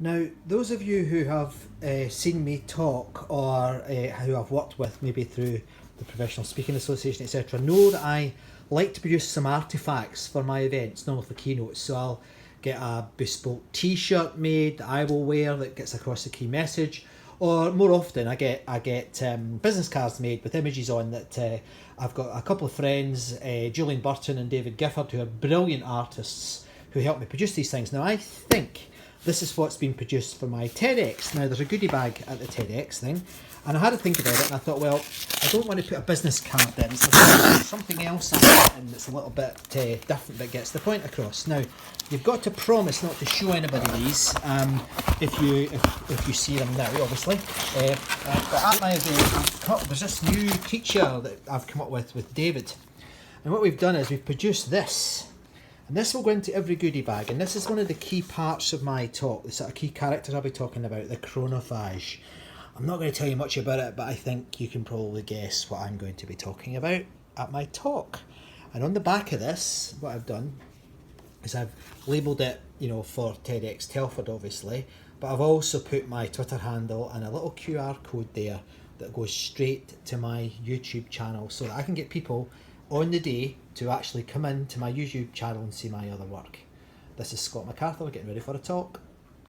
Now, those of you who have seen me talk or who I've worked with maybe through the Professional Speaking Association, etc., know that I like to produce some artifacts for my events, normally for keynotes. So I'll get a bespoke t-shirt made that I will wear that gets across the key message. Or more often, I get business cards made with images on that. I've got a couple of friends, Julian Burton and David Gifford, who are brilliant artists who help me produce these things. Now, I think this is what's been produced for my TEDx. Now, there's a goodie bag at the TEDx thing, and I had to think about it, and I thought, well, I don't want to put a business card in, so there's something else in that's a little bit different that gets the point across. Now, you've got to promise not to show anybody these if you see them now, obviously. But at my event, there's this new teacher that I've come up with David, and what we've done is we've produced this. And this will go into every goodie bag, and this is one of the key parts of my talk, the sort of key characters I'll be talking about, the chronophage. I'm not going to tell you much about it, but I think you can probably guess what I'm going to be talking about at my talk. And on the back of this, what I've done is I've labelled it, for TEDx Telford, obviously, but I've also put my Twitter handle and a little QR code there that goes straight to my YouTube channel so that I can get people on the day to actually come in to my YouTube channel and see my other work. This is Scott MacArthur getting ready for a talk.